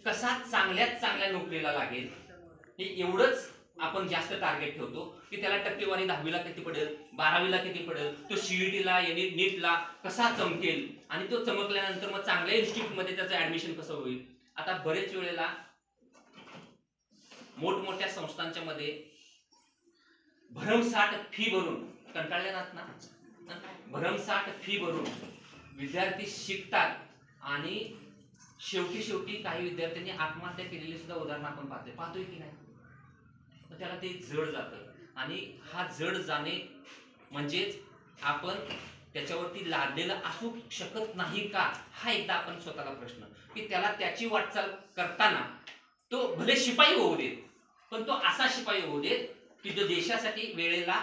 कसा चांगल्यात चांगल्या नोकरीला लागेल हे एवढंच आपण जास्त टार्गेट ठेवतो की त्याला टक्केवारी 10वीला किती पडेल, 12वीला किती पडेल, तो सीईटीला नीटला कसा चमकेल आणि तो चमकल्यानंतर मग चांगल्या इन्स्टिट्यूटमध्ये त्याचं ऍडमिशन कसं होईल. आता बरेच वेळेला मोठमोठ्या संस्थांच्या मध्ये भरमसाठ फी भरून, कंटाळले नात ना, भरमसाठ फी भरून विद्यार्थी शिकतात आणि शेवटी काही विद्यार्थ्यांनी आत्महत्या केलेली सुद्धा उदाहरणं आपण पाहतोय की नाही. त्याला ते जड जातं आणि हा जड जाणे म्हणजेच आपण त्याच्यावरती लादलेलं असू शकत नाही का, हा एकदा आपण स्वतःला प्रश्न, की त्याला त्याची वाटचाल करताना तो भले शिपाई होऊ देत, पण तो असा शिपाई होऊ देत की जो देशासाठी वेळेला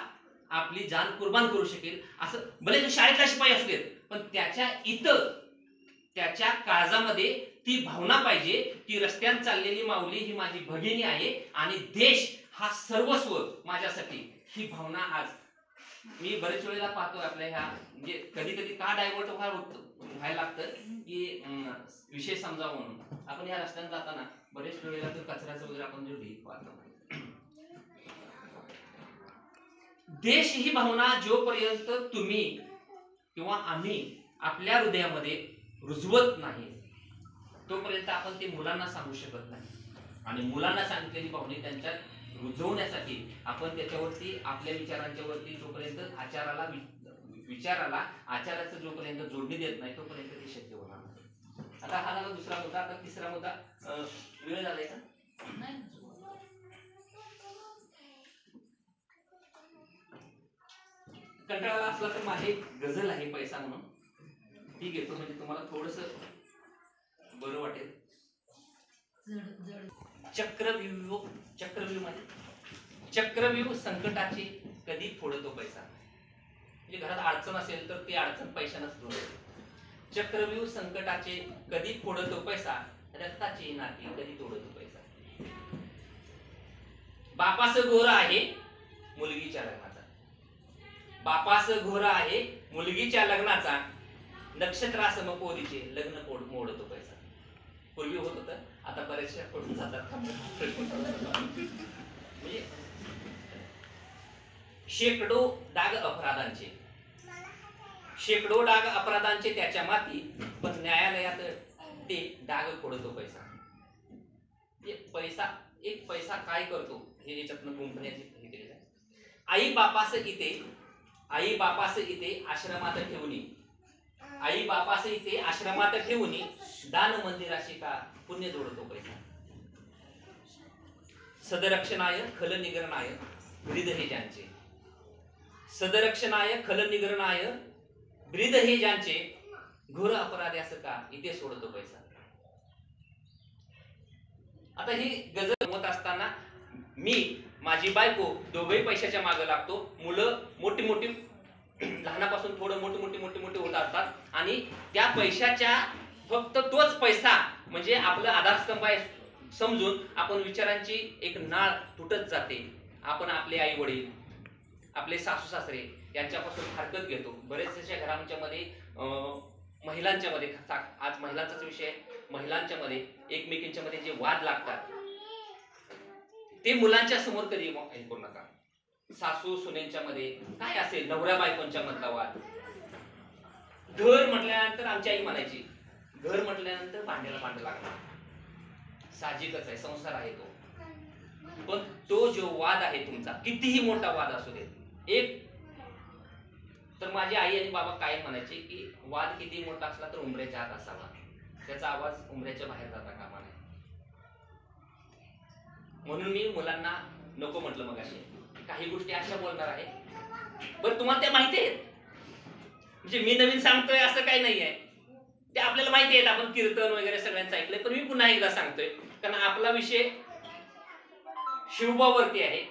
आपली जान कुर्बान करू शकेल. असं भले तो शाळेतला शिपाई असू देत, पण त्याच्या इथं त्याच्या काळजामध्ये ती भावना पाहिजे की रस्त्यात चाललेली माऊली ही माझी भगिनी आहे आणि देश हा सर्वस्व माझ्यासाठी. ही भावना आज मी बरेच वेळेला पाहतो आपल्या ह्या, म्हणजे कधी कधी का डायव्हर्ट व्हायला लागतं की विषय समजावं म्हणून आपण या रस्त्याने जाताना बरेच वेळेला तर कचऱ्याचं वगैरे आपण जो ढीक पाहतो. देश ही भावना जोपर्यंत तुम्ही किंवा आम्ही आपल्या हृदयामध्ये रुजवत नाही तोपर्यंत आपण ते मुलांना सांगू शकत नाही. आणि मुलांना सांगितलेली भावना त्यांच्यात रुजवण्यासाठी आपण त्याच्यावरती आपल्या विचारांच्या वरती जोपर्यंत आचाराचं जोपर्यंत जोडणी देत नाही तोपर्यंत ते शक्य होणार नाही. आता हा झाला दुसरा मुद्दा. आता तिसरा मुद्दा, वेळ झालाय का नाही, कंटाळा असला तर माझी एक गझल आहे पैसा म्हणून, ती घेतो म्हणजे तुम्हाला थोडस बरं वाटेल. चक्रव्यूह, चक्रव्यूह म्हणजे चक्रव्यूह संकटाचे कधी फोडतो पैसा. म्हणजे घरात अडचण असेल तर ती अडचण पैशानंच दूर होते. चक्रव्यूह संकटाचे कधी फोडतो पैसा, रक्ताची नाती कधी तोडतो पैसा. बापास घोर आहे मुलगीच्या लग्नाचा, बापास घोर आहे मुलगीच्या लग्नाचा, नक्षत्रासम पोरीचे लग्न मोडतो पैसा. पूर्वी होत होतं, आता बरेचशा पडून जातात. म्हणजे शेकडो डाग अपराधांचे, शेकडो डाग अपराधांचे त्याच्या माती, पण न्यायालयात ते डाग फोडतो पैसा. पैसा, एक पैसा काय करतो हे याच्यातनं गुंफण्याची हे केलेलं आहे. आई बापास इथे, आई बापास इथे आश्रमात ठेवणी, आई बापास इथे आश्रमात ठेवणी, दान मंदिराशी का पुण्य जोडतो पैसा. सदरक्षणाय खल निगरणाय ब्रीद हे ज्यांचे, सदरक्षणाय खल निगरणाय ब्रीद हे ज्यांचे, घोर अपराधी असं का इथे सोडतो पैसा. आता ही गजल होत असताना मी माझी बायको दोघेही पैशाच्या मागे लागतो. मुलं मोठी मोठी लहानापासून थोडं मोठे होत असतात आणि त्या पैशाच्या फक्त तोच पैसा म्हणजे आपलं आधारस्तंभ आहे समजून आपण विचारांची एक नाळ तुटत जाते. आपण आपले आई वडील, आपले सासू सासरे यांच्यापासून हरकत घेतो. बरेचशा घरांच्या मध्ये महिलांच्या मध्ये, आज महिलांचाच विषय, महिलांच्या मध्ये एकमेकींच्या मध्ये जे वाद लागतात ते मुलांच्या समोर कधी करू नका. सासू सुनेंच्या मध्ये काय असेल, नवऱ्या बायकोंच्या मधला वाद. घर म्हटल्यानंतर आमची आई म्हणायची, घर म्हटल्यानंतर भांड्याला भांड लागणार, साहजिकच आहे, संसार आहे तो. पण तो जो वाद आहे तुमचा, कितीही मोठा वाद असू दे, एक तर माझी आई आणि बाबा काय म्हणायचे की वाद किती मोठा असला तर उंबऱ्याच्या आत असावा, त्याचा आवाज उंबऱ्याच्या बाहेर जाता कामा नये. म्हणून मी मुलांना नको म्हटलं मग असे काही गोष्टी अशा बोलणार आहे. बरं तुम्हाला त्या माहिती आहेत, म्हणजे मी नवीन सांगतोय असं काही नाही आहे, ते आपल्याला माहिती आहेत, आपण कीर्तन वगैरे सगळ्यांचं ऐकलंय. पण मी पुन्हा एकदा सांगतोय कारण आपला विषय शिवबावरती आहे.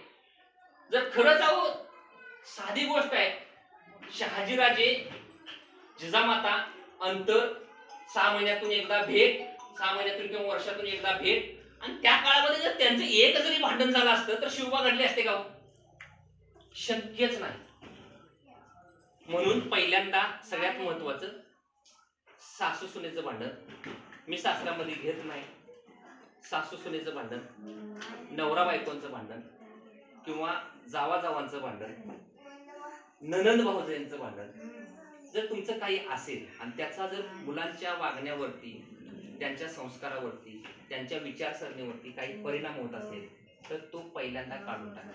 जर खरंच अहो साधी गोष्ट आहे, शहाजीराजे जिजामाता अंतर 6 महिन्यातून एकदा भेट, 6 महिन्यातून किंवा वर्षातून एकदा भेट, आणि त्या काळामध्ये जर त्यांचं एक जरी भांडण झालं असतं तर शिवबा घडले असते का? शक्यच नाही. म्हणून पहिल्यांदा सगळ्यात महत्वाचं सासू सुनेचं भांडण मी सासऱ्यामध्ये घेत नाही. सासू सुनेचं भांडण, नवरा बायकोंचं भांडण किंवा जावा जावांचं भांडण, ननंद भाऊजाईंचं भांडण जर तुमचं काही असेल आणि त्याचा जर मुलांच्या वागण्यावरती, त्यांच्या संस्कारावरती, त्यांच्या विचारसरणीवरती काही परिणाम होत असेल तर तो पहिल्यांदा काढून टाका.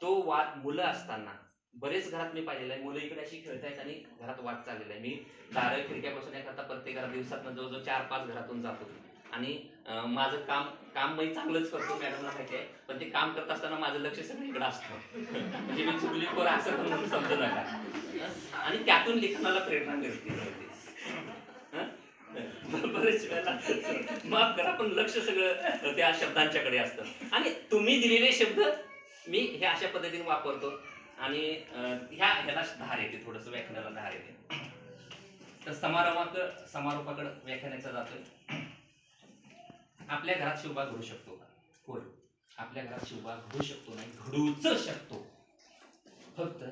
तो वाद मुलं असताना बरेच घरात मी पाहिलेलं आहे, मुलं इकडे अशी खेळतायत आणि घरात वाद चाललेला आहे. मी दार खिडक्यापासून एखादा प्रत्येक घरात दिवसातनं जवळजवळ 4-5 घरातून जातो आणि माझं काम मी चांगलंच करतो, मॅडमला माहिती आहे, पण ते काम करत असताना माझं लक्ष सगळं इकडं असतं. म्हणजे मी चुगलीखोर असं म्हणून समजू नका. आणि त्यातून लिखाणाला प्रेरणा मिळते. बरेच वेळेला माफ करा पण लक्ष सगळं त्या शब्दांच्याकडे असतं आणि तुम्ही दिलेले शब्द मी हे अशा पद्धतीने वापरतो आणि ह्याला धार येते, थोडस व्याख्यानाला धार येते. तर समारोपाकडे व्याख्यानाचा जातोय. आपल्या घरात शिवबा घडू शकतो का? होय, आपल्या घरात शिवबा घडू शकतो, नाही घडूच शकतो. फक्त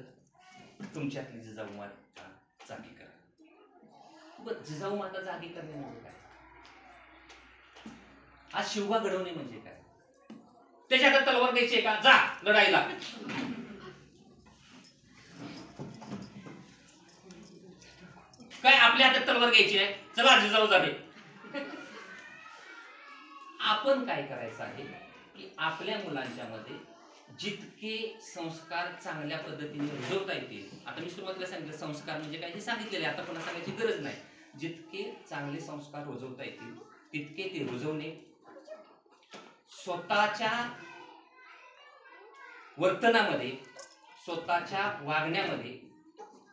तुमच्यातली जिजाऊ माता जागी करा. बरं, जिजाऊ माता जागी करणे म्हणजे काय? आज शिवबा घडवणे म्हणजे काय? त्याच्या हातात तलवार द्यायची का? जा लढायला. काय आपल्या हातात तलवार घ्यायची आहे? चला जिजाऊ जागे. आपण काय करायचं आहे की आपल्या मुलांच्या मध्ये जितके संस्कार चांगल्या पद्धतीने रुजवता येतील, आता मी सुरुवातीला सांगितलं संस्कार म्हणजे काय हे सांगितलेले, आता पुन्हा सांगायची गरज नाही. जितके चांगले संस्कार रुजवता येतील तितके ते रुजवणे, स्वतःच्या वर्तनामध्ये, स्वतःच्या वागण्यामध्ये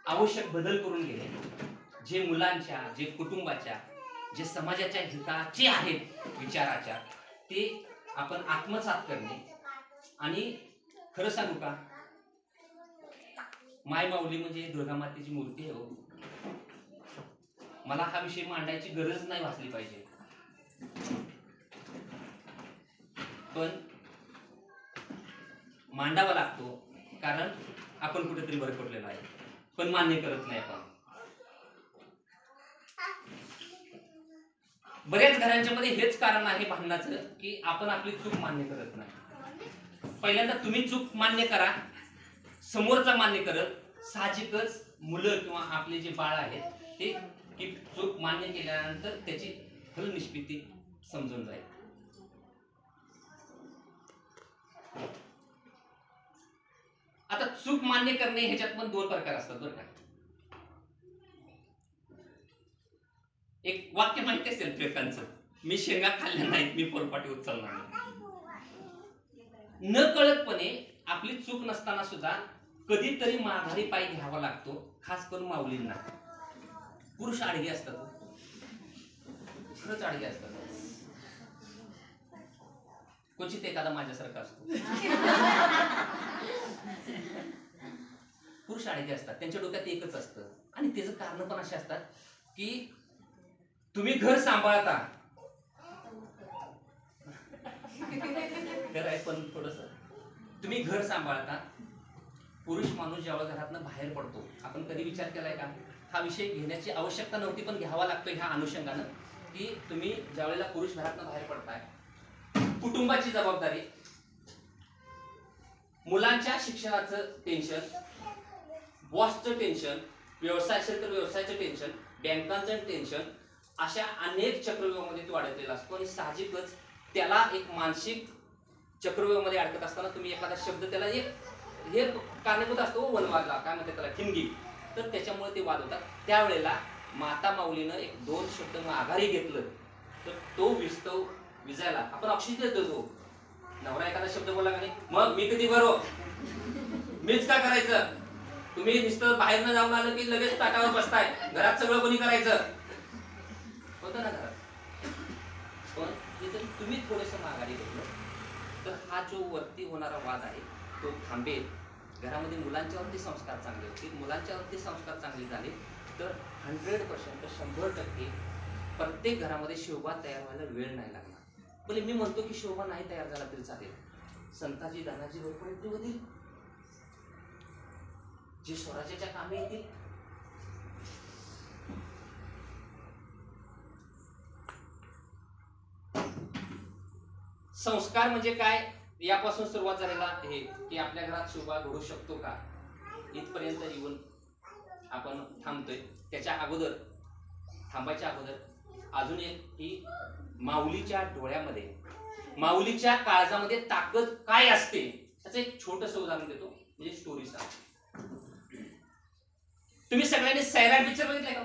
आवश्यक बदल करून घेणे, जे मुलांच्या, जे कुटुंबाच्या, जे समाजाच्या हिताचे आहेत विचाराच्या, ते आपण आत्मसात करणे. आणि खरं सांगू का, माय माऊली म्हणजे दुर्गा मातेची मूर्ती आहे हो. मला हा विषय मांडायची गरज नाही भासली पाहिजे, पण मांडावा लागतो, कारण आपण कुठेतरी बरं पडलेलो आहे, पण मान्य करत नाही आपण. बऱ्याच घरांच्या मध्ये हेच कारण आहे भांडणाचं, की आपण आपली चूक मान्य करत नाही. पहिल्यांदा तुम्ही चूक मान्य करा, समोरचा मान्य करत, साहजिकच मुलं किंवा आपले जे बाळ आहेत ते की चूक मान्य केल्यानंतर त्याची फलनिष्पत्ती समजून जाईल. आता चूक मान्य करणे ह्याच्यात पण दोन प्रकार असतात बरं का. एक वाक्य माहिती असेल प्रेतांचं, मी शेंगा खाल्ल्या नाहीत, मी पोलपाटी उचलणार नाही. न कळतपणे आपली चूक नसताना सुद्धा कधीतरी माघारी पाय घ्यावा लागतो, खास करून माऊलींना. पुरुष आडगे असतात, खरंच आडगे असतात. क्वचित एखादा माझ्यासारखा असतो. पुरुष आडगे असतात, त्यांच्या डोक्यात एकच असतं, आणि त्याचं कारण पण असे असतात की तुम्ही घर सांभाळता, घर आहे पण थोडस, तुम्ही घर सांभाळता. पुरुष माणूस ज्यावेळेला घरातनं बाहेर पडतो, आपण कधी विचार केलाय का? हा विषय घेण्याची आवश्यकता नव्हती, पण घ्यावा लागतो ह्या अनुषंगानं, की तुम्ही ज्यावेळेला पुरुष घरातनं बाहेर पडताय, कुटुंबाची जबाबदारी, मुलांच्या शिक्षणाचं टेन्शन, बॉसचं टेन्शन, व्यवसाय असेल तर व्यवसायाचं टेन्शन, बँकांचं टेन्शन, अशा अनेक चक्रव्यूहामध्ये तो अडकलेला असतो. आणि साहजिकच त्याला एक मानसिक चक्रव्यूहामध्ये अडकत असताना तुम्ही एखादा शब्द त्याला हे कारणीभूत असतो, वनवादला काय म्हणतात त्याला, ठिणगी, तर त्याच्यामुळे ते वाद होतात. त्यावेळेला माता माऊलीनं एक दोन शब्द माघारी घेतलं तर तो विस्तव विजायला आपण ऑक्सिजन देतो. नवरा एखादा शब्द बोलला का नाही, मग मी कधी बरो, मीच का करायचं, तुम्ही नुसतं बाहेर न जाऊन आलं की लगेच ताटावर बसताय, घरात सगळं कोणी करायचं होतं ना घरात. पण जर तुम्ही थोडंसं माघारी घेतलं तर हा जो वरती होणारा वाद आहे तो थांबेल. घरामध्ये मुलांच्यावरती संस्कार चांगले होतील, मुलांच्यावरती संस्कार चांगले झाले तर 100% 100% प्रत्येक घरामध्ये शोभा तयार व्हायला वेळ नाही लागणार. बोले मी म्हणतो की शोभा नाही तयार झाला तरी चालेल, संताजी धनाजी रोपणे होतील, जे स्वराज्याच्या कामे येतील. संस्कार म्हणजे काय यापासून सुरुवात झालेला आहे की आपल्या घरात शोभा घडू शकतो का इथपर्यंत येऊन आपण थांबतोय. त्याच्या अगोदर, थांबायच्या अगोदर अजून एक की माऊलीच्या डोळ्यामध्ये, माऊलीच्या काळजामध्ये ताकद काय असते त्याचं एक छोटंसं उदाहरण देतो, म्हणजे स्टोरी सांग. तुम्ही सगळ्यांनी सैराट पिक्चर बघितलाय का?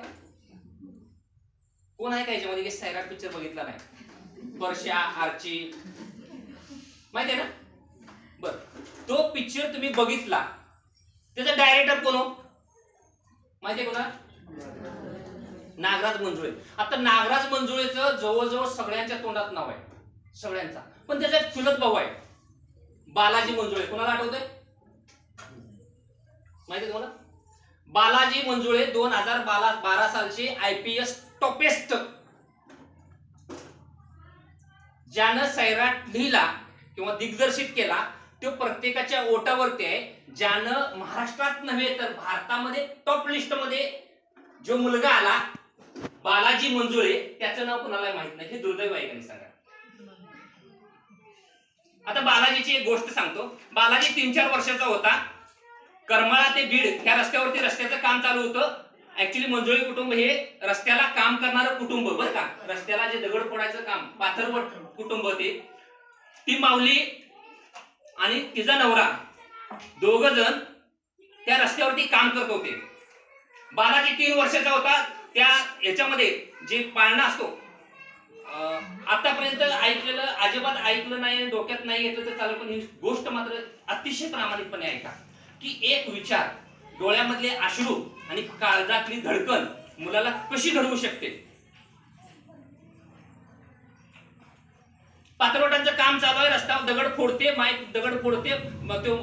कोण आहे का याच्यामध्ये की सैराट पिक्चर बघितला नाही? वर्षा, आर्ची, माहिती आहे ना? बर, तो पिक्चर तुम्ही बघितला, त्याचा डायरेक्टर कोण हो माहिती आहे कोणा? नागराज मंजुळे. आता नागराज मंजुळेचं जवळजवळ सगळ्यांच्या तोंडात नाव आहे, सगळ्यांचा, पण त्याचा एक चुलत भाऊ आहे बालाजी मंजुळे. कोणाला आठवतंय? माहिती आहे तुम्हाला? बालाजी मंजुळे 2012 सालचे IPS टॉपेस्ट, ज्यानं सैराट लिहिला किंवा दिग्दर्शित केला तो प्रत्येकाच्या ओटावरती आहे. ज्यानं महाराष्ट्रात नव्हे तर भारतामध्ये टॉप लिस्ट मध्ये जो मुलगा आला बालाजी मंजुळे, त्याचं नाव कुणाला माहित नाही. हे दुर्दैव आहे का सांगा. आता बालाजीची एक गोष्ट सांगतो. बालाजी 3-4 वर्षाचा होता. करमाळा ते बीड ह्या रस्त्यावरती रस्त्याचं काम चालू होतं. ऍक्च्युली मंजुळे कुटुंब हे रस्त्याला काम करणारं कुटुंब बरं का, रस्त्याला जे दगड फोडायचं काम, पाथरवट कुटुंब ते. ती माऊली आणि तिचा नवरा दोघ जण त्या रस्त्यावरती काम करत होते. बालाजी 3 वर्षाचा होता. त्या याच्यामध्ये जे पाळणा असतो, आतापर्यंत ऐकलेलं अजिबात ऐकलं नाही, डोक्यात नाही घेतलं तर चालेल, पण ही गोष्ट मात्र अतिशय प्रामाणिकपणे ऐका. की एक विचार, डोळ्यामधले अश्रू आणि काळजातली धडकन मुलाला कशी घडवू शकते. पातळवटांचं काम चालू आहे, रस्त्यावर दगड फोडते, माईक दगड फोडते, मग तो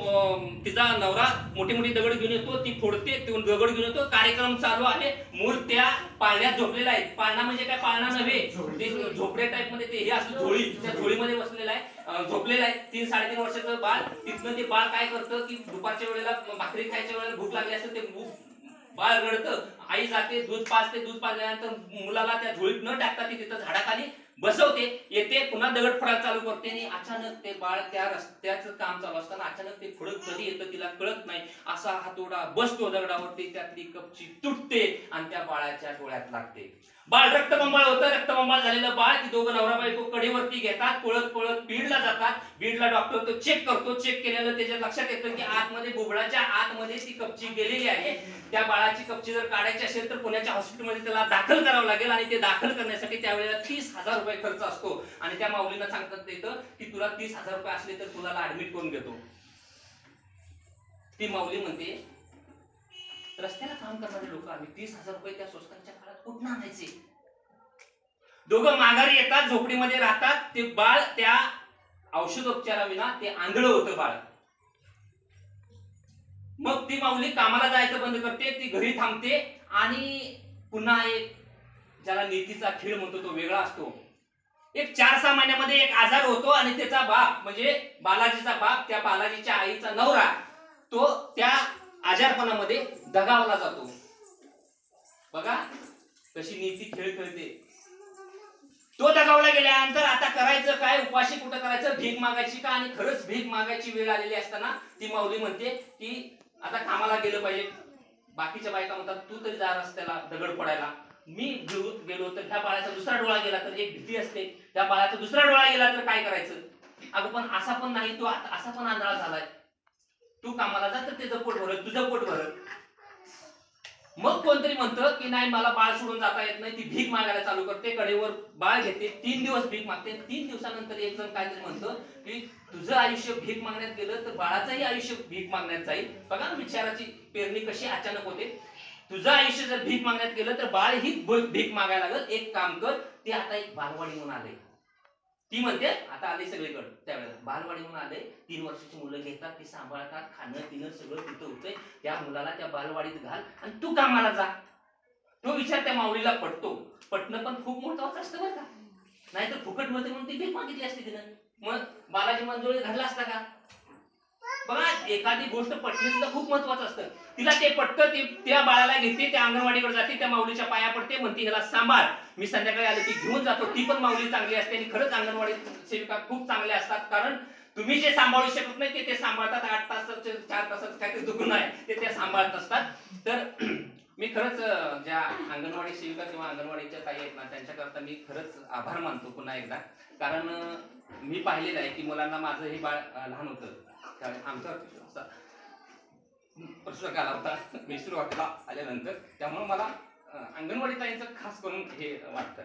तिचा नवरा मोठी मोठी दगड घेऊन येतो, ती फोडते, तो दगड घेऊन येतो, कार्यक्रम चालू आहे. मूल त्या पाळण्यात झोपलेला आहे. पाळणा म्हणजे काय, पाळणा नव्हे, ते झोपड्या टाईप मध्ये ते हे असं झोळी, त्या झोळीमध्ये बसलेला आहे, झोपलेला आहे. 3-3.5 वर्षाचं बाळ. तिथनं ते बाळ काय करतं की दुपारच्या वेळेला भाकरी खायच्या वेळेला भूक लागली असं ते बाळ रडतं. आई जाते, दूध पाजते, दूध पाजल्यानंतर मुलाला त्या झोळीत न टाकता ती तिथं झाडाखाली बसवते, येते, पुन्हा दगड फोडायला चालू करते आणि अचानक ते बाळ त्या रस्त्याचं काम चालू असताना अचानक ते फडक कधी येतं तिला कळत नाही. असा हातोडा बसतो दगडावरती, त्यातली कपची तुटते आणि त्या बाळाच्या डोळ्यात लागते. बाळ रक्तबंबाळ होतं. रक्तबंबाळ झालेलं बाळ ती दोघं नवरा बायको कडेवरती घेतात, पळत पळत बीडला जातात. बीडला डॉक्टर तो चेक करतो. चेक केल्यानं त्याच्या लक्षात येतं की आतमध्ये बुबळाच्या आतमध्ये ती कपची गेलेली आहे. त्या बाळाची कपची जर काढायची असेल तर पुण्याच्या हॉस्पिटलमध्ये त्याला दाखल करावं लागेल आणि ते दाखल करण्यासाठी त्यावेळेला 30,000 रुपये खर्च असतो. आणि त्या माऊलींना सांगतात येतं की तुला 30,000 रुपये असले तर तुला ऍडमिट करून घेतो. ती माऊली म्हणते रस्त्याला काम करणारे लोक आम्ही 30,000 रुपये त्या स्वस्तांच्या काळात कुठून आणायचे. दोघं माघारी येतात, झोपडीमध्ये राहतात. ते बाळ त्या औषधोपचाराविना ते आंधळ होतं बाळ. मग ती माऊली कामाला जायचं बंद करते, ती घरी थांबते आणि पुन्हा एक ज्याला नीतीचा खेळ म्हणतो तो वेगळा असतो. एक 4-6 महिन्यामध्ये एक आजार होतो आणि त्याचा बाप म्हणजे बालाजीचा बाप, त्या बालाजीच्या आईचा नवरा, तो त्या आजारपणामध्ये दगावला जातो. बघा कशी नीती खेळ खेळते. तो दगावला गेल्यानंतर आता करायचं काय, उपाशी कुठं करायचं, भीक मागायची का. आणि खरंच भीक मागायची वेळ आलेली असताना ती माऊली म्हणते की आता कामाला गेलं पाहिजे. बाकीच्या बायका म्हणतात तू तरी जा रस्त्याला दगड फोडायला, मी गेलो तर ह्या बाळाचा दुसरा डोळा गेला तर एक भीती असते, त्या बाळाचा दुसरा डोळा गेला तर काय करायचं. अगं पण असा पण नाही, तो असा पण आंधळा झालाय, तू कामाला जा तर त्याचं पोट भरत, तुझं पोट भरत. मग कोणतरी म्हणतं की नाही मला बाळ सोडून जाता येत नाही. ती भीक मागायला चालू करते, कडेवर बाळ घेते, 3 दिवस भीक मागते. 3 दिवसानंतर एक जण काहीतरी म्हणतं की तुझं आयुष्य भीक मागण्यात गेलं तर बाळाचंही आयुष्य भीक मागण्यात जाईल. बघा ना विचाराची पेरणी कशी अचानक होते. तुझं आयुष्य जर भीक मागण्यात गेलं तर बाळ ही भीक मागायला लागल. एक काम कर, ते आता एक बालवाडी म्हणून आले. ती म्हणते आता आले सगळीकडे. त्यावेळेला बालवाडी म्हणून आले, 3 वर्षाची मुलं घेतात, ती सांभाळतात, खाणं पिणं सगळं तिथं होतंय. त्या मुलाला त्या बालवाडीत घाल आणि तू कामाला जा. तो विचार त्या माऊलीला पटतो. पटणं पण खूप महत्वाचं असतं बरं का, नाहीतर फुकट मिळते म्हणून ती भीक मागितली असते तिनं. मग बालाजी मंजुळे घडला असता का. बघा एखादी गोष्ट पटणे सुद्धा खूप महत्वाचं असतं. तिला ते पटतं, ती त्या बाळाला घेते, त्या अंगणवाडीकडे जाते, त्या माऊलीच्या पाया पडते, म्हणते ह्याला सांभाळ, मी संध्याकाळी आले ती घेऊन जातो. ती पण माऊली चांगली असते आणि खरंच अंगणवाडी सेविका खूप चांगल्या असतात. कारण तुम्ही जे सांभाळू शकत नाही ते सांभाळतात. 8 तासाचे 4 तासाचं काहीतरी दुखणं आहे ते सांभाळत असतात. तर मी खरंच ज्या अंगणवाडी सेविका किंवा अंगणवाडीच्या ताई आहेत ना त्यांच्याकरता मी खरंच आभार मानतो पुन्हा एकदा. कारण मी पाहिलेलं आहे की मुलांना माझं हे बाळ लहान होतं कारण आमचा प्रसंग आला होता मी सुरुवातीला आल्यानंतर, त्यामुळे मला अंगणवाडी ताईंचं खास करून हे वाटतं.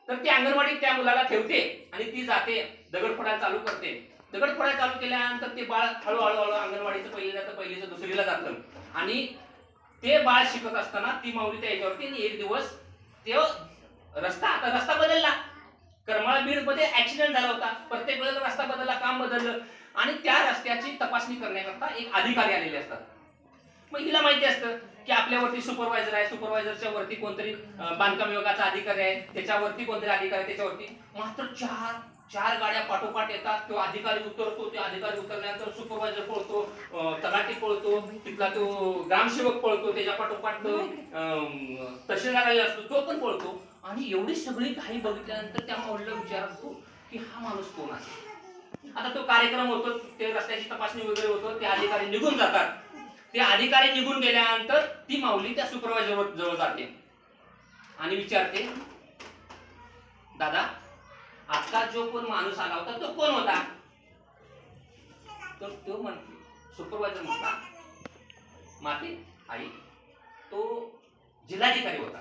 तर ती अंगणवाडी त्या मुलाला ठेवते आणि ती जाते दगड फोडायला चालू करते. दगड फोडायला चालू केल्यानंतर ते बाळ हळूहळू अंगणवाडीचं पहिलं जातं, पहिलीचं दुसरीला जातं आणि ते बाळ शिकत असताना ती माऊली त्या याच्यावरती आणि एक दिवस ते रस्ता बदलला. करमाळा बीड मध्ये ऍक्सिडेंट झाला होता. प्रत्येक वेळेला रस्ता बदलला, काम बदललं आणि त्या रस्त्याची तपासणी करण्याकरता एक अधिकारी आलेले असतात. मग हिला माहिती असतं की आपल्यावरती सुपरवायझर आहे, सुपरवायझरच्या वरती कोणतरी बांधकाम विभागाचा अधिकारी आहे, त्याच्यावरती कोणतरी अधिकारी आहे, त्याच्यावरती मात्र चार गाड्या पाठोपाठ येतात. तो अधिकारी उतरतो, ते अधिकारी उतरल्यानंतर सुपरवायझर पळतो, तलाठी पळतो, तिथला तो ग्रामसेवक पळतो, त्याच्या पाठोपाठ तहसीलदार असतो तो पण पळतो. आणि एवढी सगळी घाई बघितल्यानंतर त्या माऊलीला विचार असतो की हा माणूस कोण आहे. आता तो कार्यक्रम होतो, ते रस्त्याची तपासणी वगैरे होतो, ते अधिकारी निघून जातात. ते अधिकारी निघून गेल्यानंतर ती माऊली त्या सुपरवायझर जवळ जाते आणि विचारते, दादा आता जो कोण माणूस आला होता तो कोण होता. तर तो सुपरवायझर म्हणता, माते आई तो जिल्हाधिकारी होता.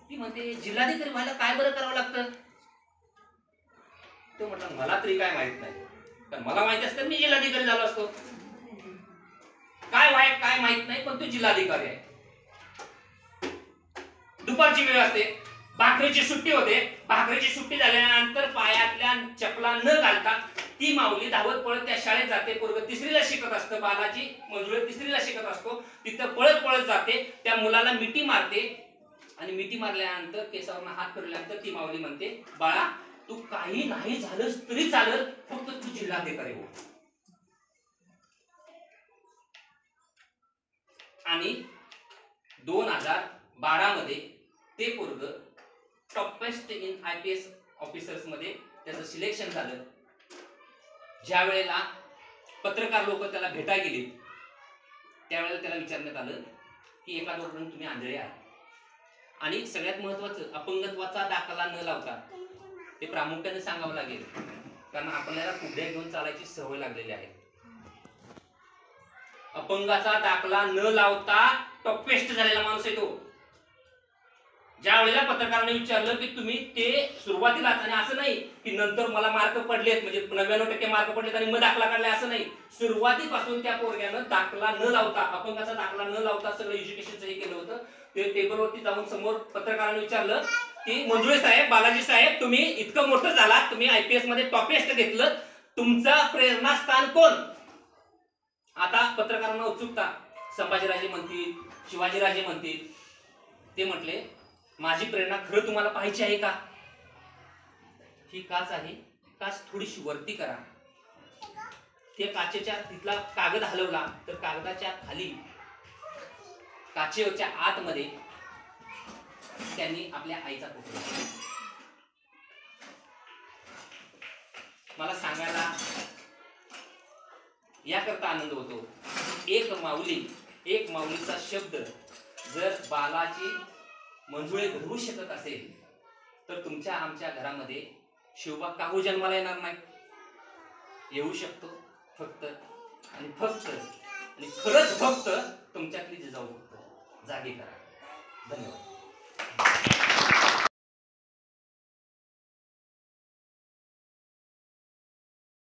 ती म्हणते जिल्हाधिकारी व्हायला काय बरं करावं लागतं. तो म्हटलं मला तरी काय माहित नाही. कारण मला माहिती असतं मी जिल्हाधिकारी झालो असतो. काय वाईट काय माहित नाही, पण तो जिल्हाधिकारी आहे. दुपारची वेळ असते, भाकरीची सुट्टी होते. भाकरीची सुट्टी झाल्यानंतर पायातल्या चपला न घालता ती माऊली धावत पळत त्या शाळेत जाते. पोरग तिसरीला शिकत असतं, बालाजी मंजुळे तिसरीला शिकत असतो. तिथं पळत पळत जाते, त्या मुलाला मिठी मारते आणि मिठी मारल्यानंतर केसावरनं हात फिरल्यानंतर ती माऊली म्हणते, बाळा तू काही नाही झालंस तरी चालत, फक्त तू जिल्हाधिकारी हो. आणि 2012 मध्ये ते पोरग टॉपेस्ट इन IPS ऑफिसर्स मध्ये त्याचं सिलेक्शन झालं. ज्या वेळेला पत्रकार लोक त्याला भेटायला गेले, त्यावेळेला त्याला विचारण्यात आलं की एका डॉक्टरांनी तुम्ही आंधळे आहात आणि सगळ्यात महत्वाचं अपंगत्वाचा दाखला न लावता, ते प्रामुख्याने सांगावं लागेल कारण आपल्याला कुड्या घेऊन चालायची सवय लागलेली आहे. अपंगाचा दाखला न लावता टॉपेस्ट झालेला माणूस आहे तो. ज्या वेळेला पत्रकारांनी विचारलं की तुम्ही ते सुरुवातीलाच, आणि असं नाही की नंतर मला मार्क पडलेत म्हणजे 99% मार्क पडलेत आणि मग दाखला काढला, असं नाही. सुरुवातीपासून त्या पोरग्यानं दाखला न लावता, अपंगाचा दाखला न लावता सगळं एज्युकेशनचं हे केलं होतं. ते टेबलवरती जाऊन समोर पत्रकारांनी विचारलं की मंजुळे साहेब, बालाजी साहेब, तुम्ही इतकं मोठं झालात, तुम्ही IPS मध्ये टॉपेस्ट घेतलं, तुमचा प्रेरणास्थान कोण? आता पत्रकारांना उत्सुकता, संभाजीराजे म्हणतील, शिवाजीराजे म्हणतील. ते म्हटले माझी प्रेरणा खरं तुम्हाला पाहायची आहे का? ही काच आहे, काच थोडीशी वरती करा. ते काचेच्या तिथला कागद हलवला तर कागदाच्या खाली काचेच्या आतमध्ये त्यांनी आपल्या आईचा फोटो. मला सांगायला याकरता आनंद होतो, एक माऊलीचा शब्द जर बालाजी मंजुळे घडवू शकत असेल तर तुमच्या आमच्या घरामध्ये शिवबा काहू जन्माला येणार नाही? येऊ शकतो. फक्त आणि खरंच फक्त तुमच्यातली जिजाऊ फक्त जागी करा. धन्यवाद.